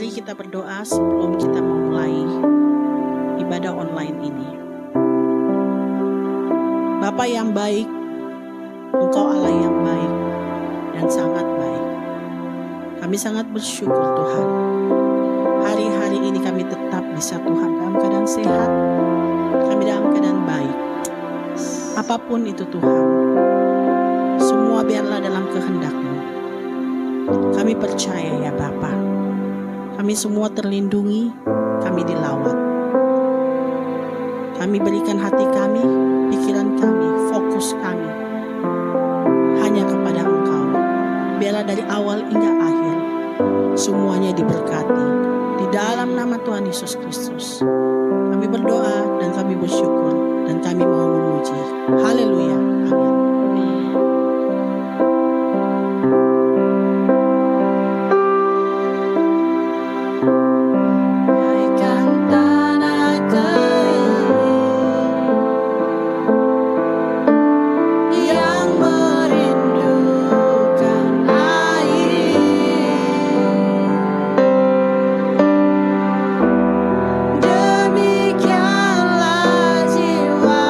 Mari kita berdoa sebelum kita memulai ibadah online ini. Bapa yang baik, Engkau Allah yang baik dan sangat baik. Kami sangat bersyukur Tuhan. Hari-hari ini kami tetap bisa Tuhan dalam keadaan sehat. Kami dalam keadaan baik. Apapun itu Tuhan, semua biarlah dalam kehendak-Mu. Kami percaya ya Bapa. Kami semua terlindungi, kami dilawat. Kami berikan hati kami, pikiran kami, fokus kami hanya kepada Engkau. Biarlah dari awal hingga akhir semuanya diberkati. Di dalam nama Tuhan Yesus Kristus kami berdoa dan kami bersyukur dan kami mau memuji. Haleluya. Amin. Demikianlah jiwaku.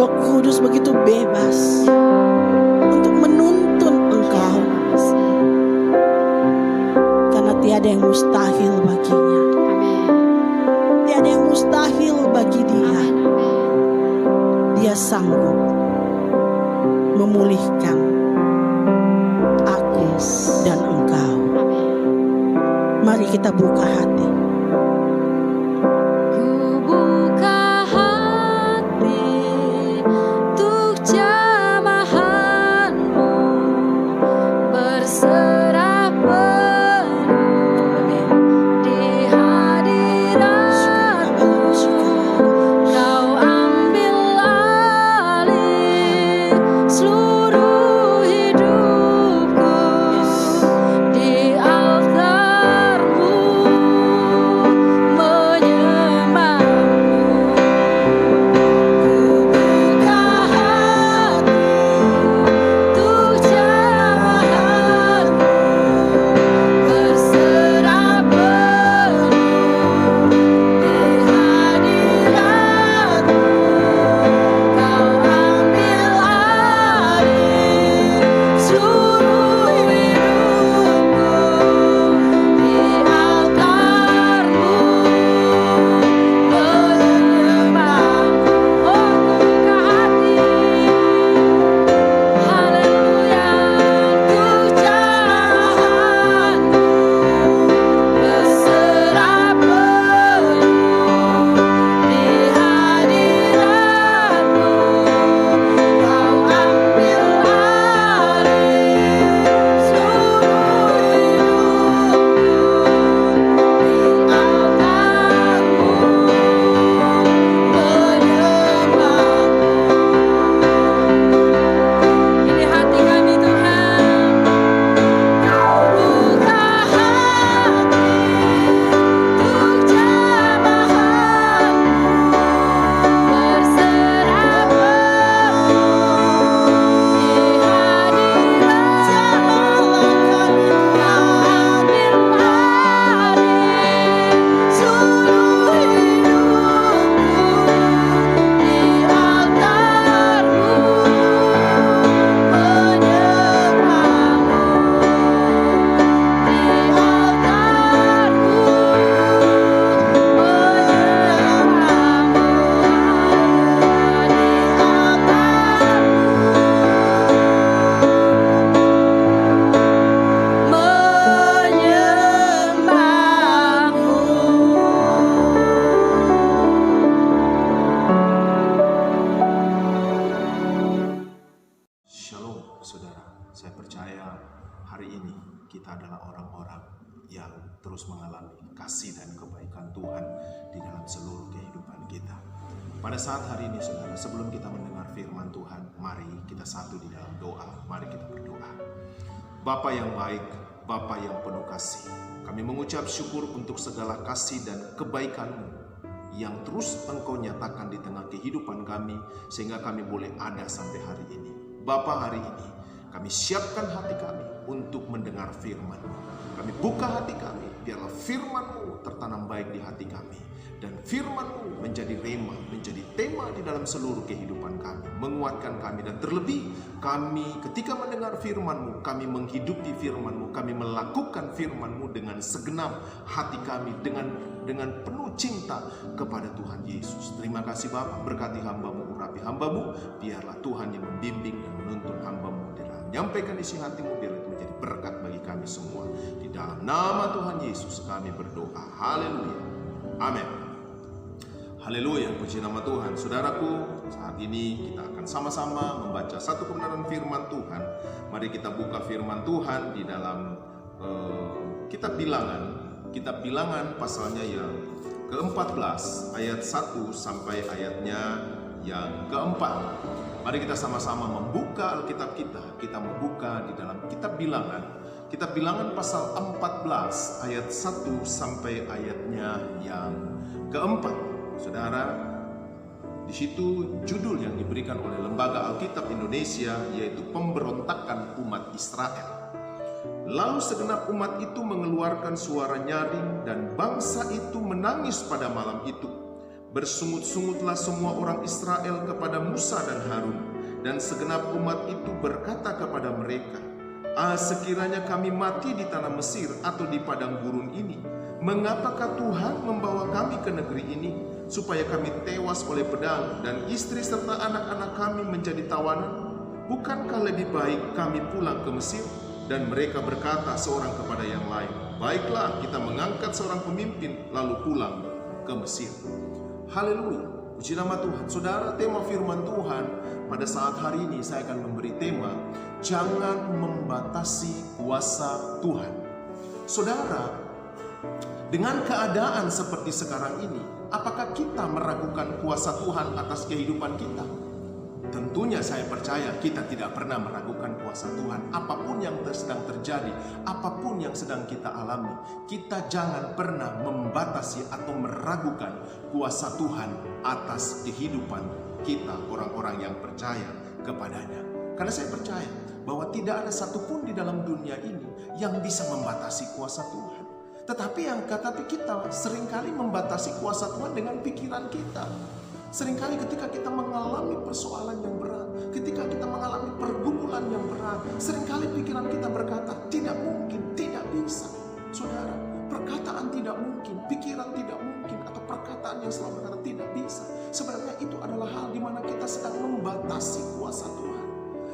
Roh Kudus begitu bebas untuk menuntun engkau, karena tiada yang mustahil baginya. Tiada yang mustahil bagi dia. Dia sanggup memulihkan aku dan engkau. Mari kita buka hati. terus mengalami kasih dan kebaikan Tuhan di dalam seluruh kehidupan kita. Pada saat hari ini saudara, sebelum kita mendengar firman Tuhan, mari kita satu di dalam doa. Mari kita berdoa. Bapa yang baik, Bapa yang penuh kasih, kami mengucap syukur untuk segala kasih dan kebaikan-Mu yang terus Engkau nyatakan di tengah kehidupan kami, sehingga kami boleh ada sampai hari ini. Bapa, hari ini kami siapkan hati kami untuk mendengar firman. Kami buka hati kami, biarlah firman-Mu tertanam baik di hati kami. Dan firman-Mu menjadi rema, menjadi tema di dalam seluruh kehidupan kami. Menguatkan kami, dan terlebih kami ketika mendengar firman-Mu, kami menghidupi firman-Mu, kami melakukan firman-Mu dengan segenap hati kami, dengan penuh cinta kepada Tuhan Yesus. Terima kasih Bapa, berkati hamba-Mu, urapi hamba-Mu, biarlah Tuhan yang membimbing dan menuntun hamba-Mu di dalam menyampaikan isi hati-Mu, biar itu menjadi berkat bagi kami semua. Di dalam nama Tuhan Yesus kami berdoa. Haleluya. Amin. Haleluya, puji nama Tuhan. Saudaraku, saat ini kita akan sama-sama membaca satu kebenaran firman Tuhan. Mari kita buka firman Tuhan di dalam kitab Bilangan pasalnya yang ke-14 ayat 1 sampai ayatnya yang ke-4. Mari kita sama-sama membuka Alkitab kita. Kita membuka di dalam kitab Bilangan pasal 14 ayat 1 sampai ayatnya yang ke-4. Saudara, di situ judul yang diberikan oleh Lembaga Alkitab Indonesia yaitu Pemberontakan Umat Israel. Lalu segenap umat itu mengeluarkan suara nyaring dan bangsa itu menangis pada malam itu. Bersungut-sungutlah semua orang Israel kepada Musa dan Harun, dan segenap umat itu berkata kepada mereka, sekiranya kami mati di tanah Mesir atau di padang gurun ini, mengapakah Tuhan membawa kami ke negeri ini, supaya kami tewas oleh pedang dan istri serta anak-anak kami menjadi tawanan? Bukankah lebih baik kami pulang ke Mesir? Dan mereka berkata seorang kepada yang lain, baiklah, kita mengangkat seorang pemimpin lalu pulang ke Mesir. Haleluya, puji nama Tuhan. Saudara, tema firman Tuhan pada saat hari ini saya akan memberi tema, jangan membatasi kuasa Tuhan. Saudara, dengan keadaan seperti sekarang ini, apakah kita meragukan kuasa Tuhan atas kehidupan kita? Tentunya saya percaya kita tidak pernah meragukan kuasa Tuhan. Apapun yang sedang terjadi, apapun yang sedang kita alami, kita jangan pernah membatasi atau meragukan kuasa Tuhan atas kehidupan kita, orang-orang yang percaya kepadanya. Karena saya percaya bahwa tidak ada satupun di dalam dunia ini yang bisa membatasi kuasa Tuhan. Tetapi kita seringkali membatasi kuasa Tuhan dengan pikiran kita. Seringkali ketika kita mengalami persoalan yang berat, ketika kita mengalami pergumulan yang berat, seringkali pikiran kita berkata, tidak mungkin, tidak bisa. Saudara, perkataan tidak mungkin, pikiran tidak mungkin, atau perkataan yang selalu berkata tidak bisa, sebenarnya itu adalah hal di mana kita sedang membatasi kuasa Tuhan.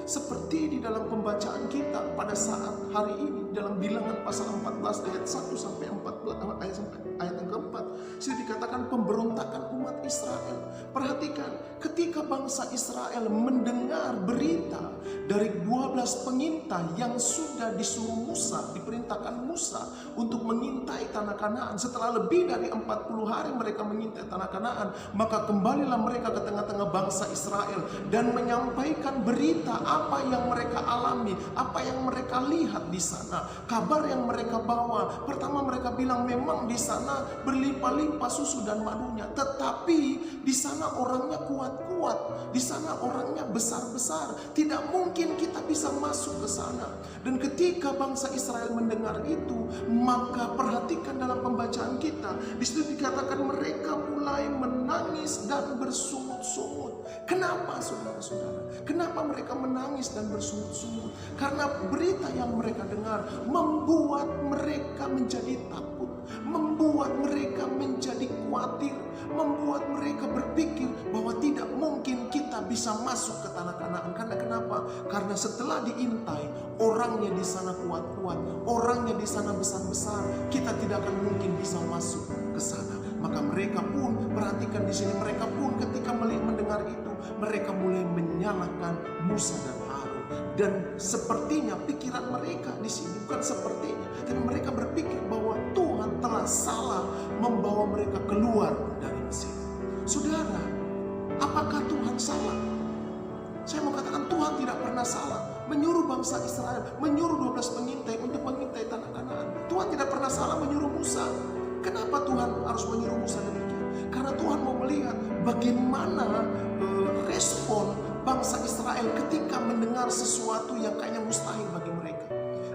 Seperti di dalam pembacaan kita pada saat hari ini dalam Bilangan pasal 14 ayat 1 sampai 14 ayat yang keempat, sudah dikatakan pemberontakan umat Israel. Perhatikan, ketika bangsa Israel mendengar berita dari 12 pengintai yang sudah disuruh Musa, diperintahkan Musa untuk mengintai tanah Kanaan. Setelah lebih dari 40 hari mereka mengintai tanah Kanaan, maka kembalilah mereka ke tengah-tengah bangsa Israel dan menyampaikan berita apa yang mereka alami, apa yang mereka lihat di sana, kabar yang mereka bawa. Pertama mereka bilang memang di sana berlimpah-limpah susu dan madunya, tetapi di sana orangnya kuat-kuat, di sana orangnya besar-besar, tidak mungkin kita bisa masuk ke sana. Dan ketika bangsa Israel mendengar itu, maka perhatikan dalam pembacaan kita, di situ dikatakan mereka mulai menangis dan bersungut-sungut. Kenapa saudara-saudara? Kenapa mereka menangis dan bersungut-sungut? Karena berita yang mereka dengar membuat mereka menjadi takut, membuat mereka menjadi khawatir, membuat mereka berpikir bahwa tidak mungkin kita bisa masuk ke tanah Kanaan. Karena kenapa? Karena setelah diintai, orangnya di sana kuat-kuat, orangnya di sana besar-besar, kita tidak akan mungkin bisa masuk ke sana. Maka mereka pun, perhatikan di sini, mereka pun ketika mendengar itu, mereka mulai menyalahkan Musa dan Harun. Dan sepertinya pikiran mereka di sini, bukan sepertinya, tapi mereka berpikir bahwa Tuhan telah salah membawa mereka keluar dari Mesir. Saudara, apakah Tuhan salah? Saya mau katakan Tuhan tidak pernah salah menyuruh bangsa Israel, menyuruh 12 pengintai untuk mengintai tanah Kanaan. Tuhan tidak pernah salah menyuruh Musa. Kenapa Tuhan harus menyuruh Musa demikian? Karena Tuhan mau melihat bagaimana respon bangsa Israel ketika mendengar sesuatu yang kayaknya mustahil bagi mereka.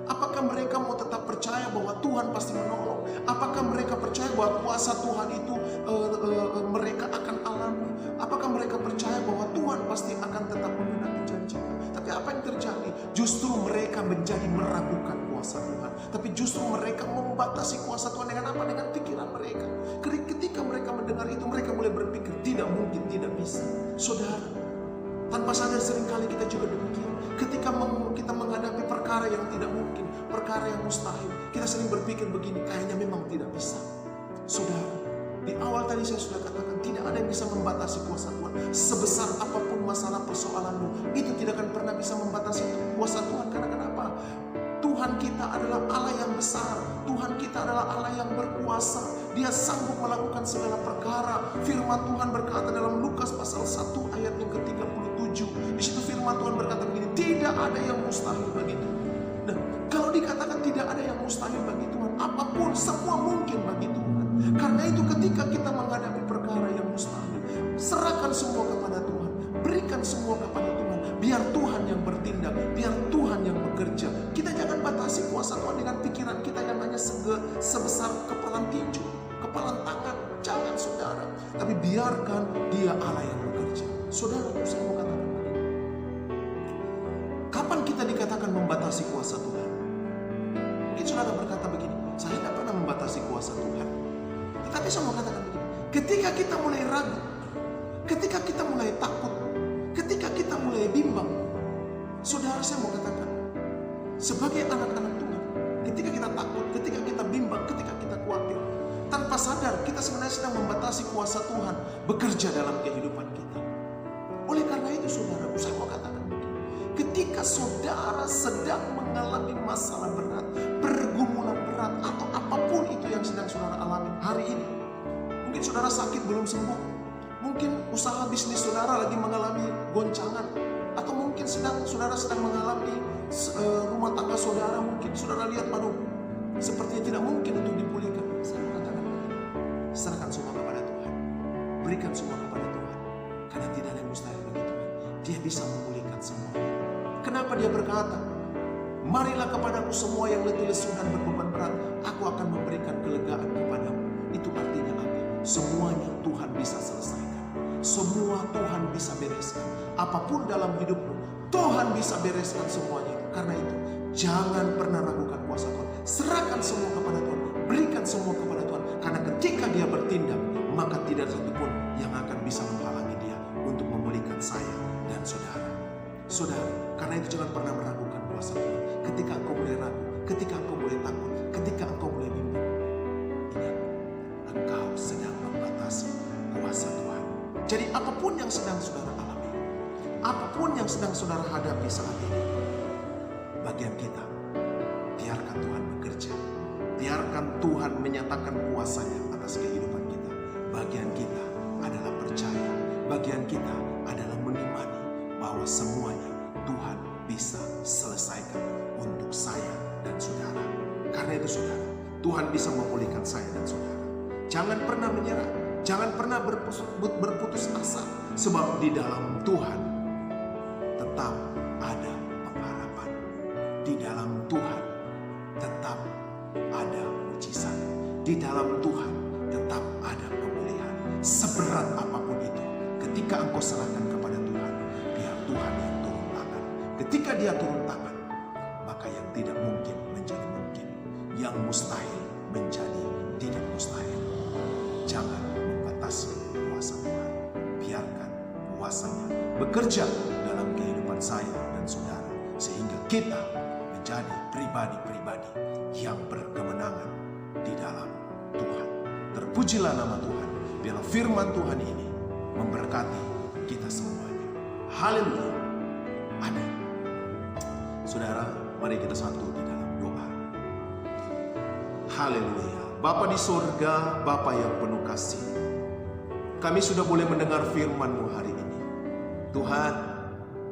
Apakah mereka mau tetap percaya bahwa Tuhan pasti menolong? Apakah mereka percaya bahwa kuasa Tuhan itu mereka akan alami? Apakah mereka percaya bahwa Tuhan pasti akan tetap memenuhi janjinya? Tapi apa yang terjadi? Justru mereka menjadi meragukan kuasa Tuhan. Tapi justru mereka membatasi kuasa Tuhan dengan apa? Dengan pikiran mereka. Ketika mereka mendengar itu, mereka mulai berpikir tidak mungkin, tidak bisa. Saudara, tanpa sadar seringkali kita juga demikian. Ketika kita menghadapi perkara yang tidak mungkin, perkara yang mustahil, kita sering berpikir begini, kayaknya memang tidak bisa. Saudara, di awal tadi saya sudah katakan tidak ada yang bisa membatasi kuasa Tuhan. Sebesar apapun masalah persoalanmu, itu tidak akan pernah bisa membatasi kuasa Tuhan. Karena kenapa? Tuhan kita adalah Allah yang besar. Tuhan kita adalah Allah yang berkuasa. Dia sanggup melakukan segala perkara. Firman Tuhan berkata dalam Lukas pasal 1 ayat yang ke-37. Di situ firman Tuhan berkata begini, tidak ada yang mustahil bagi Tuhan. Nah, kalau dikatakan tidak ada yang mustahil bagi Tuhan, apapun semua mungkin bagi Tuhan. Karena itu ketika kita menghadapi perkara yang mustahil, serahkan semua kepada Tuhan. Berikan semua kepada Tuhan. Biar Tuhan yang bertindak, biar Tuhan yang bekerja. Kita jangan batasi kuasa Tuhan dengan pikiran kita yang hanya sebesar kepalan tinju, kepalan tangan. Jangan saudara. Tapi biar dengarkan, Dia Allah yang bekerja. Saudara, saya mau katakan begini. Kapan kita dikatakan membatasi kuasa Tuhan? Mungkin saudara berkata begini, saya tidak pernah membatasi kuasa Tuhan. Tetapi saya mau katakan begini, ketika kita mulai ragu, ketika kita mulai takut, ketika kita mulai bimbang, saudara, saya mau katakan, sebagai anak-anak Tuhan, ketika kita takut, ketika kita bimbang, ketika kita khawatir, tanpa sadar kita sebenarnya sedang membatasi kuasa Tuhan bekerja dalam kehidupan kita. Oleh karena itu saudara, saya mau katakan begini, ketika saudara sedang mengalami masalah berat, pergumulan berat, atau apapun itu yang sedang saudara alami hari ini, mungkin saudara sakit belum sembuh, mungkin usaha bisnis saudara lagi mengalami goncangan, atau mungkin saudara sedang mengalami rumah tangga saudara, mungkin saudara lihat, aduh, sepertinya tidak mungkin untuk dipulihkan. Saya mengatakan begini, serahkan semua kepada Tuhan, berikan semua kepada Tuhan, karena tidak ada yang mustahil bagi Tuhan. Dia bisa memulihkan semua. Kenapa Dia berkata, marilah kepadaku semua yang letih lesu dan berbeban berat, aku akan memberikan kelegaan kepadamu. Itu artinya apa? Semuanya Tuhan bisa selesaikan, semua Tuhan bisa bereskan. Apapun dalam hidupmu, Tuhan bisa bereskan semuanya. Karena itu, jangan pernah ragukan kuasa Tuhan. Serahkan semua kepada Tuhan, berikan semua kepada Tuhan. Karena ketika Dia bertindak, maka tidak satupun yang akan bisa menghalangi Dia untuk memulihkan saya dan saudara. Saudara, karena itu jangan pernah meragukan kuasa Tuhan. Ketika engkau mulai ragu, ketika engkau mulai takut, ketika engkau mulai bimbang, ingat, engkau sedang membatasi kuasa Tuhan. Jadi apapun yang sedang saudara alami, apapun yang sedang saudara hadapi saat ini, bagian kita, biarkan Tuhan bekerja. Biarkan Tuhan menyatakan kuasa-Nya atas kehidupan kita. Bagian kita adalah percaya. Bagian kita adalah mengimani bahwa semuanya Tuhan bisa selesaikan untuk saya dan saudara. Karena itu saudara, Tuhan bisa memulihkan saya dan saudara. Jangan pernah menyerah. Jangan pernah berputus asa. Sebab di dalam Tuhan tetap ada pengharapan. Di dalam Tuhan tetap ada mujizat. Di dalam Tuhan tetap ada pemulihan. Seberat apapun itu, ketika engkau serahkan kepada Tuhan, biar Tuhan yang turun tangan. Ketika Dia turun tangan, maka yang tidak mungkin menjadi mungkin, yang mustahil menjadi tidak mustahil. Jangan membatasi kuasa Tuhan. Biarkan kuasa-Nya bekerja dalam kehidupan saya dan saudara, sehingga kita menjadi pribadi-pribadi yang berkemenangan di dalam Tuhan. Terpujilah nama Tuhan. Biarlah firman Tuhan ini memberkati kita semuanya. Haleluya. Amin. Saudara, mari kita satu di dalam doa. Haleluya. Bapa di surga, Bapa yang penuh kasih, kami sudah boleh mendengar firman-Mu hari ini. Tuhan,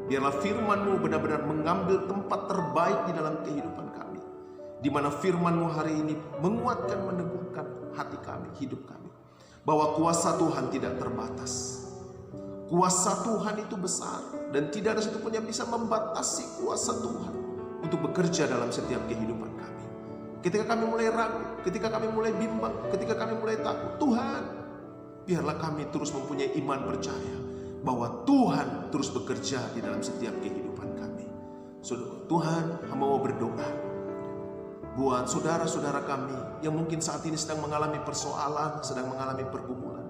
biarlah firman-Mu benar-benar mengambil tempat terbaik di dalam kehidupan kami, di mana firman-Mu hari ini menguatkan, meneguhkan hati kami, hidup kami, bahwa kuasa Tuhan tidak terbatas. Kuasa Tuhan itu besar, dan tidak ada satupun yang bisa membatasi kuasa Tuhan untuk bekerja dalam setiap kehidupan kami. Ketika kami mulai ragu, ketika kami mulai bimbang, ketika kami mulai takut, Tuhan, biarlah kami terus mempunyai iman percaya bahwa Tuhan terus bekerja di dalam setiap kehidupan kami. Tuhan, hamba mau berdoa buat saudara-saudara kami yang mungkin saat ini sedang mengalami persoalan, sedang mengalami pergumulan.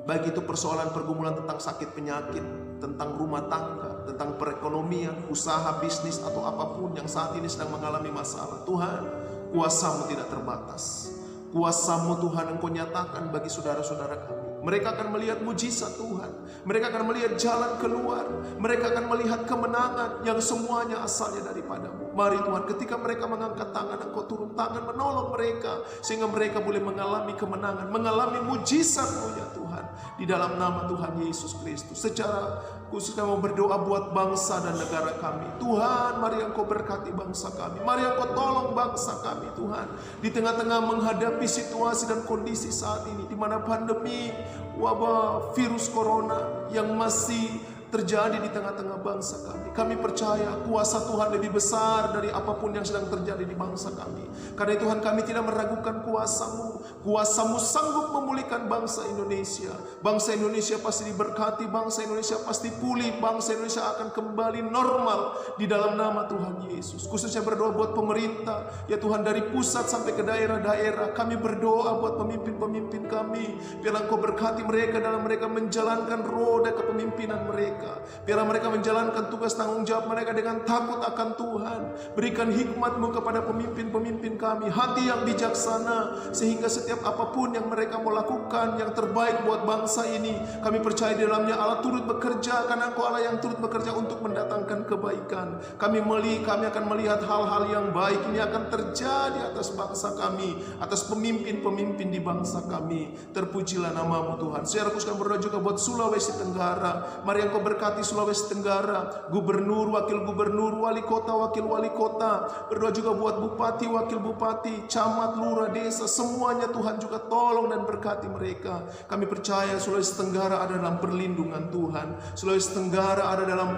Baik itu persoalan-pergumulan tentang sakit penyakit, tentang rumah tangga, tentang perekonomian, usaha, bisnis, atau apapun yang saat ini sedang mengalami masalah. Tuhan, kuasa-Mu tidak terbatas. Kuasa-Mu Tuhan Engkau nyatakan bagi saudara-saudara kami. Mereka akan melihat mujizat Tuhan. Mereka akan melihat jalan keluar. Mereka akan melihat kemenangan yang semuanya asalnya daripada-Mu. Mari Tuhan, ketika mereka mengangkat tangan, Engkau turun tangan menolong mereka, sehingga mereka boleh mengalami kemenangan, mengalami mujizat-Mu ya Tuhan. Di dalam nama Tuhan Yesus Kristus. Secara khusus kami berdoa buat bangsa dan negara kami. Tuhan, mari Engkau berkati bangsa kami. Mari Engkau tolong bangsa kami Tuhan. Di tengah-tengah menghadapi situasi dan kondisi saat ini, di mana pandemi wabah virus corona yang masih terjadi di tengah-tengah bangsa kami. Kami percaya kuasa Tuhan lebih besar dari apapun yang sedang terjadi di bangsa kami. Karena Tuhan, kami tidak meragukan kuasa-Mu. Kuasa-Mu sanggup memulihkan bangsa Indonesia. Bangsa Indonesia pasti diberkati, bangsa Indonesia pasti pulih, bangsa Indonesia akan kembali normal di dalam nama Tuhan Yesus. Khususnya berdoa buat pemerintah, ya Tuhan, dari pusat sampai ke daerah-daerah. Kami berdoa buat pemimpin-pemimpin kami. Biarlah Engkau berkati mereka dalam mereka menjalankan roda kepemimpinan mereka. Biarlah mereka menjalankan tugas tanggung jawab mereka dengan takut akan Tuhan. Berikan hikmat-Mu kepada pemimpin-pemimpin kami, hati yang bijaksana, sehingga setiap apapun yang mereka mau lakukan yang terbaik buat bangsa ini, kami percaya di dalamnya Allah turut bekerja, karena Engkau Allah yang turut bekerja untuk mendatangkan kebaikan. Kami akan melihat hal-hal yang baik ini akan terjadi atas bangsa kami, atas pemimpin-pemimpin di bangsa kami. Terpujilah nama-Mu Tuhan. Saya khususkan berdoa juga buat Sulawesi Tenggara. Mari Engkau berkati Sulawesi Tenggara, gubernur, wakil gubernur, wali kota, wakil wali kota. Berdoa juga buat bupati, wakil bupati, camat, lurah, desa, semuanya Tuhan juga tolong dan berkati mereka. Kami percaya Sulawesi Tenggara ada dalam perlindungan Tuhan. Sulawesi Tenggara ada dalam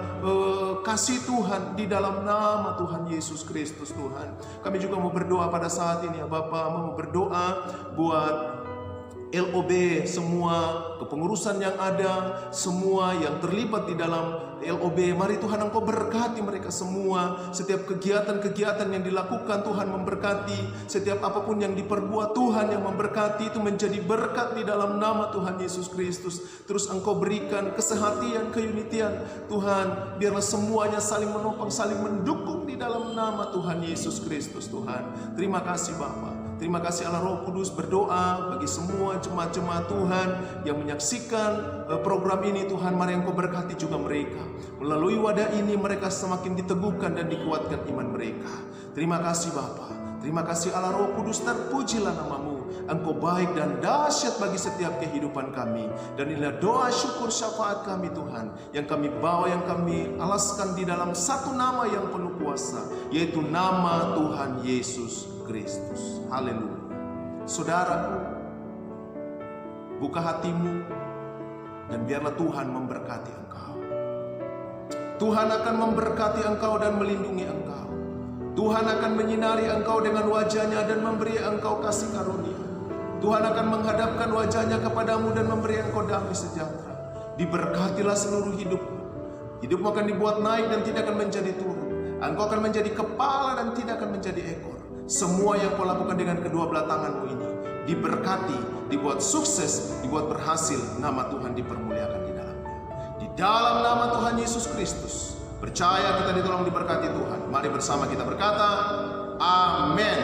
kasih Tuhan di dalam nama Tuhan Yesus Kristus Tuhan. Kami juga mau berdoa pada saat ini ya Bapa, mau berdoa buat LOB, semua kepengurusan yang ada, semua yang terlibat di dalam LOB. Mari Tuhan Engkau berkati mereka semua. Setiap kegiatan-kegiatan yang dilakukan Tuhan memberkati. Setiap apapun yang diperbuat Tuhan yang memberkati, itu menjadi berkat di dalam nama Tuhan Yesus Kristus. Terus Engkau berikan kesehatan, keunitian Tuhan. Biarlah semuanya saling menopang, saling mendukung di dalam nama Tuhan Yesus Kristus Tuhan. Terima kasih Bapa. Terima kasih Allah Roh Kudus. Berdoa bagi semua jemaat-jemaat Tuhan yang menyaksikan program ini Tuhan. Mari Engkau berkati juga mereka. Melalui wadah ini mereka semakin diteguhkan dan dikuatkan iman mereka. Terima kasih Bapa. Terima kasih Allah Roh Kudus. Terpujilah nama-Mu. Engkau baik dan dahsyat bagi setiap kehidupan kami. Dan inilah doa syukur syafaat kami Tuhan, yang kami bawa, yang kami alaskan di dalam satu nama yang penuh kuasa, yaitu nama Tuhan Yesus Kristus. Haleluya. Saudaraku, buka hatimu dan biarlah Tuhan memberkati engkau. Tuhan akan memberkati engkau dan melindungi engkau. Tuhan akan menyinari engkau dengan wajahnya dan memberi engkau kasih karunia. Tuhan akan menghadapkan wajahnya kepadamu dan memberi engkau damai sejahtera. Diberkatilah seluruh hidupmu. Hidupmu akan dibuat naik dan tidak akan menjadi turun. Engkau akan menjadi kepala dan tidak akan menjadi ekor. Semua yang kau lakukan dengan kedua belah tanganmu ini diberkati, dibuat sukses, dibuat berhasil. Nama Tuhan dipermuliakan di dalamnya. Di dalam nama Tuhan Yesus Kristus, percaya kita ditolong diberkati Tuhan. Mari bersama kita berkata, Amin.